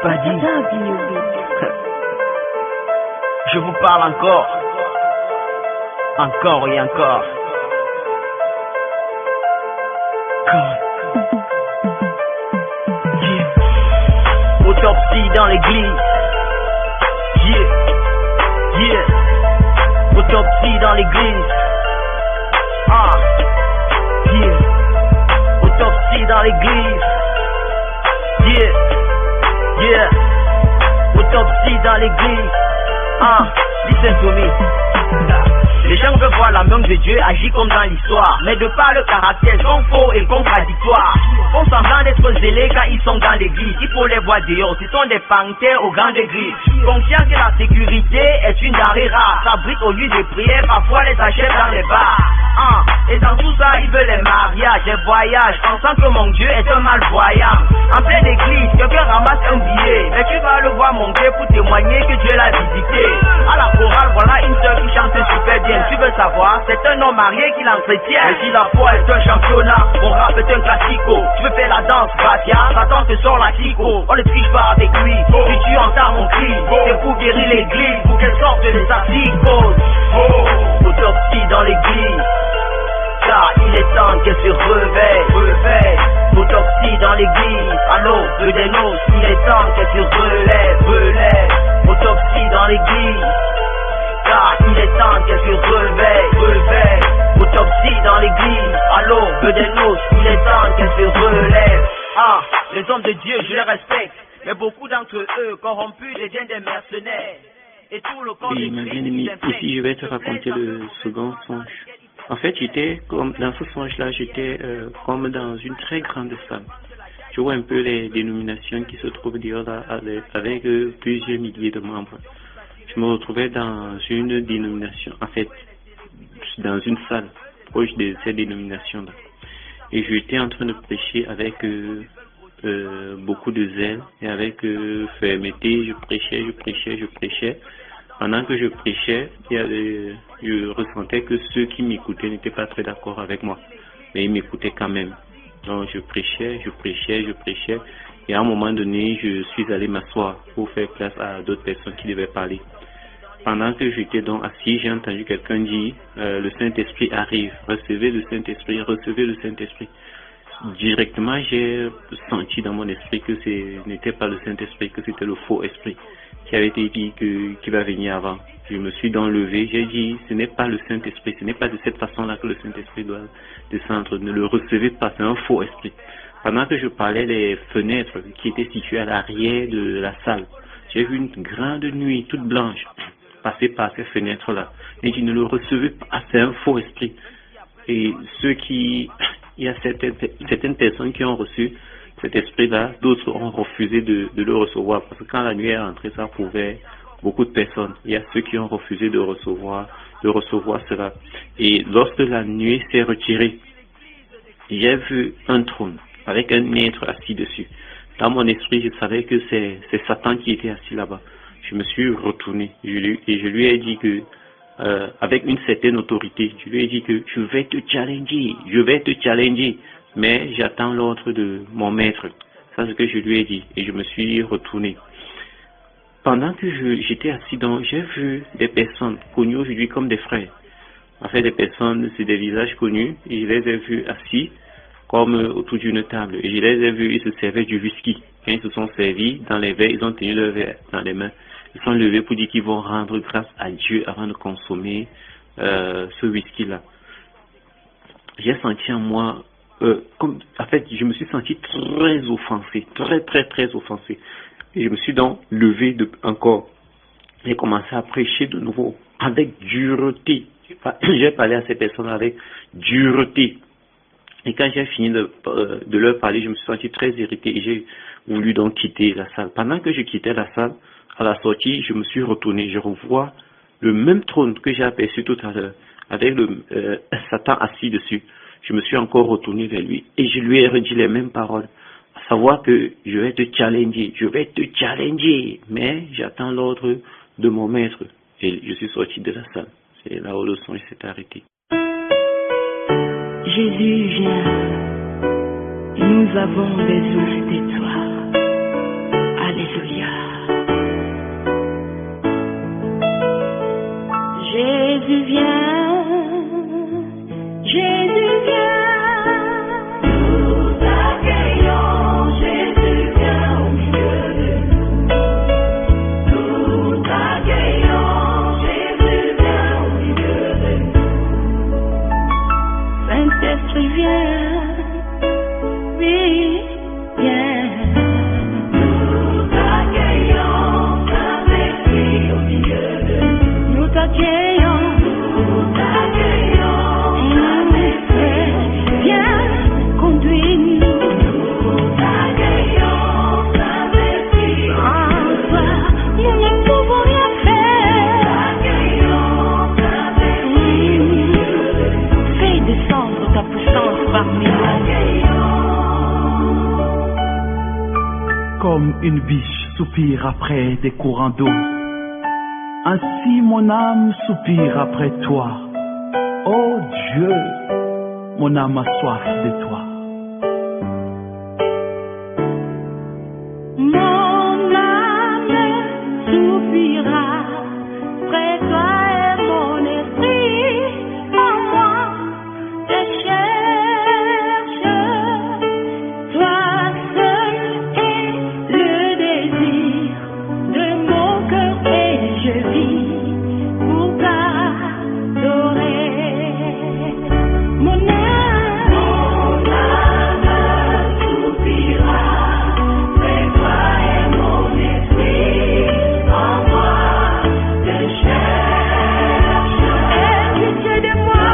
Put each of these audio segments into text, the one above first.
Pas dit. Je vous parle encore. Encore et encore. Yeah. Autopsie dans l'église. Yeah. Yeah. Autopsie dans l'église. Yeah. Autopsie dans l'église. Yeah. Yeah. Autopsie dans l'église. Listen to me. Les gens veulent voir la main de Dieu agir comme dans l'histoire, mais de par le caractère sont faux et contradictoires. Font semblant d'être zélés quand ils sont dans l'église. Il faut les voir dehors, ce sont des panthères aux grandes grilles. Conscients que la sécurité est une denrée rare, s'abritent au lieu de prière, parfois les achètent dans les bars. Et dans tout ça, ils veulent les mariages, les voyages, pensant que mon Dieu est un malvoyant. En pleine église, quelqu'un ramasse un billet, mais tu vas le voir monter pour témoigner que Dieu l'a visité. À la chorale, voilà une sœur qui chante super bien. Tu veux savoir, c'est un homme marié qui l'entretient. Et si la foi est un championnat, mon rap est un classico. Tu veux faire la danse, Batia, Satan te sort la chico. On ne triche pas avec lui, si tu entends mon cri, c'est pour guérir l'église, pour qu'elle sorte de sa psychose. Autopsie dans l'église, car il est temps qu'elle se réveille. Autopsie dans l'église, allô, de noces, il est temps qu'elle se relève. Autopsie dans l'église, car il est temps qu'elle se réveille. Autopsie dans l'église, allô, de noces, il est temps qu'elle se relève. Les hommes de Dieu, je les respecte, mais beaucoup d'entre eux, corrompus, deviennent des mercenaires. Et tout le corps Oui, ma bien-aimée, ici je vais te raconter le second songe. En fait, j'étais comme dans ce songe-là, j'étais comme dans une très grande salle. Tu vois un peu les dénominations qui se trouvent dehors là, avec plusieurs milliers de membres. Je me retrouvais dans une dénomination, en fait, dans une salle proche de cette dénomination-là. Et j'étais en train de prêcher avec beaucoup de zèle et avec fermeté. Je prêchais. Pendant que je prêchais, je ressentais que ceux qui m'écoutaient n'étaient pas très d'accord avec moi. Mais ils m'écoutaient quand même. Donc je prêchais. Et à un moment donné, je suis allé m'asseoir pour faire place à d'autres personnes qui devaient parler. Pendant que j'étais donc assis, j'ai entendu quelqu'un dire le Saint-Esprit arrive, recevez le Saint-Esprit. Directement, j'ai senti dans mon esprit que ce n'était pas le Saint-Esprit, que c'était le faux esprit qui avait été dit qui va venir avant. Je me suis donc levé, j'ai dit ce n'est pas le Saint-Esprit, ce n'est pas de cette façon-là que le Saint-Esprit doit descendre, ne le recevez pas, c'est un faux esprit. Pendant que je parlais, les fenêtres qui étaient situées à l'arrière de la salle, j'ai vu une grande nuit toute blanche passer par ces fenêtres-là. Et je ne le recevais pas, c'est un faux esprit. Et il y a certaines personnes qui ont reçu cet esprit-là, d'autres ont refusé de le recevoir, parce que quand la nuit est rentrée, ça pouvait beaucoup de personnes. Il y a ceux qui ont refusé de recevoir cela. Et lorsque la nuit s'est retirée, j'ai vu un trône avec un être assis dessus. Dans mon esprit, je savais que c'est Satan qui était assis là-bas. Je me suis retourné et je lui ai dit que avec une certaine autorité, je lui ai dit que je vais te challenger, mais j'attends l'ordre de mon maître. C'est ce que je lui ai dit et je me suis retourné. Pendant que j'étais assis, donc j'ai vu des personnes connues aujourd'hui comme des frères. En fait, des personnes, c'est des visages connus et je les ai vus assis comme autour d'une table. Et je les ai vus, ils se servaient du whisky. Quand ils se sont servis dans les verres, ils ont tenu leur verre dans les mains. Ils sont levés pour dire qu'ils vont rendre grâce à Dieu avant de consommer ce whisky-là. J'ai senti en moi, en fait, je me suis senti très offensé, très offensé. Et je me suis donc levé encore. J'ai commencé à prêcher de nouveau avec dureté. J'ai parlé à ces personnes avec dureté. Et quand j'ai fini de leur parler, je me suis senti très irrité et j'ai voulu donc quitter la salle. Pendant que je quittais la salle, à la sortie, je me suis retourné. Je revois le même trône que j'ai aperçu tout à l'heure, avec le Satan assis dessus. Je me suis encore retourné vers lui et je lui ai redit les mêmes paroles. À savoir que je vais te challenger, mais j'attends l'ordre de mon maître. Et je suis sorti de la salle. C'est là où le son s'est arrêté. Jésus, viens. Nous avons besoin de toi. Alléluia. Jésus vient, Jésus vient. Nous accueillons, Jésus vient au milieu de nous. Nous accueillons, Jésus vient au milieu de nous. Saint-Esprit vient, oui, vient. Nous accueillons, Saint-Esprit au milieu de nous. Nous t'accueillons, Saint-Esprit, viens, conduis-nous. Nous t'accueillons, Saint-Esprit, en toi, nous ne pouvons rien faire. Nous t'accueillons, Saint-Esprit, fais descendre ta puissance parmi nous. Comme une biche soupire après des courants d'eau, ainsi mon âme soupire après toi. Ô Dieu, mon âme a soif de toi. Mon âme soupira près toi et mon esprit en moi te cherche. Toi seul es le désir de mon cœur et je vis pour t'adorer. Mon âme soupira près toi et mon esprit en moi te cherche. Et pitié de moi,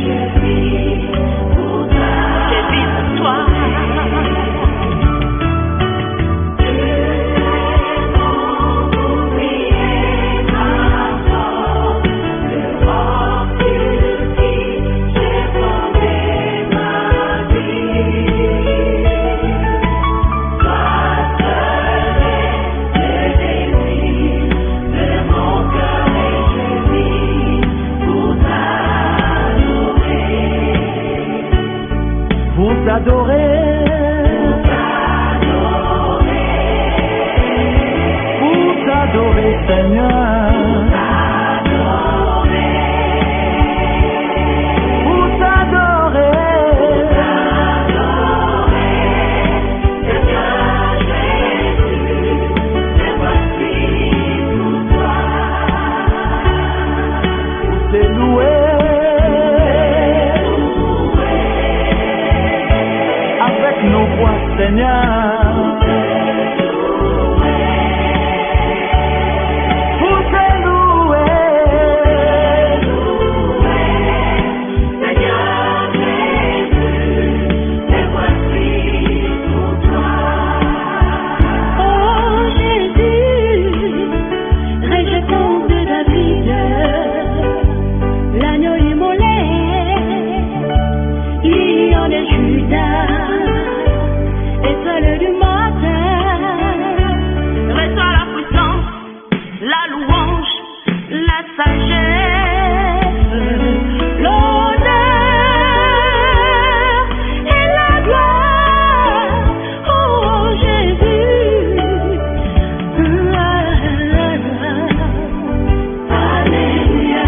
je vis pour toi. Vous adorez, vous adorez Seigneur, vous adorez, vous êtes loué. Nos voix, Seigneur, vous êtes loué, Seigneur Jésus, les voici pour toi. Oh Jésus, rejetant de David, l'agneau immolé, lion de Judas. Étoile du matin, reçois la puissance, la louange, la sagesse, l'honneur et la gloire. Oh Jésus, Alléluia.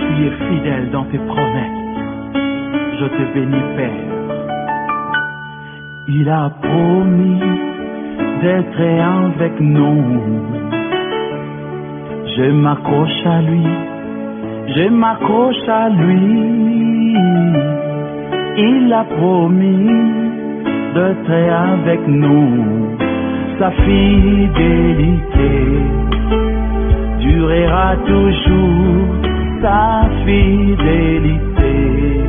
Tu es fidèle dans tes promesses, je te bénis Père. Il a promis d'être avec nous, je m'accroche à lui, je m'accroche à lui. Il a promis d'être avec nous, sa fidélité durera toujours, sa fidélité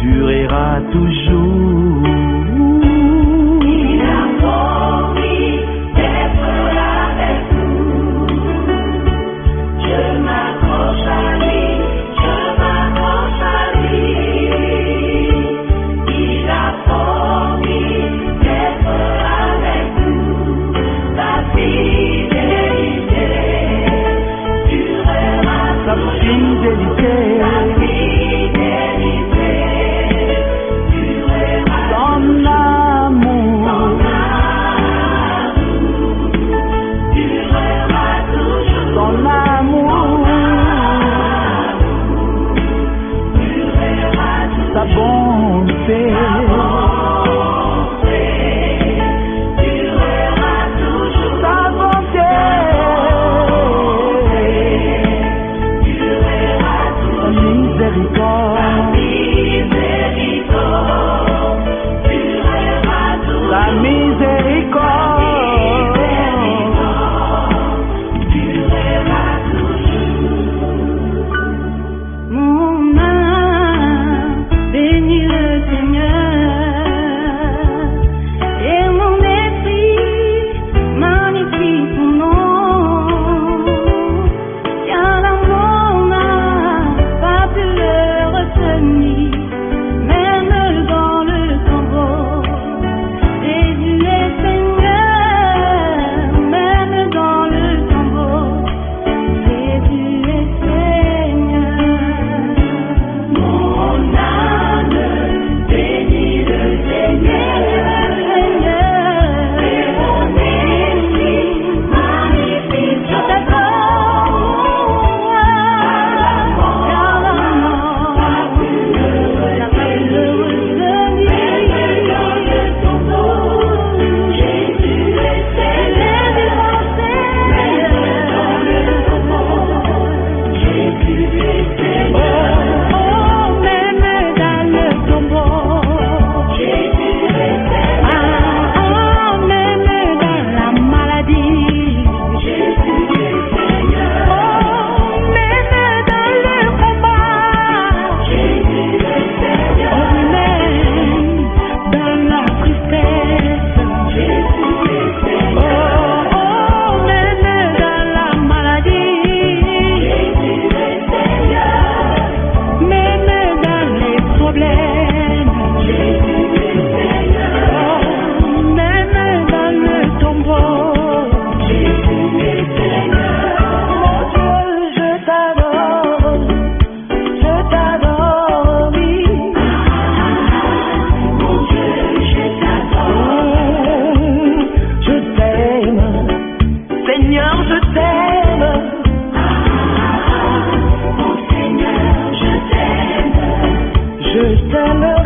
durera toujours. Il a promis d'être belle.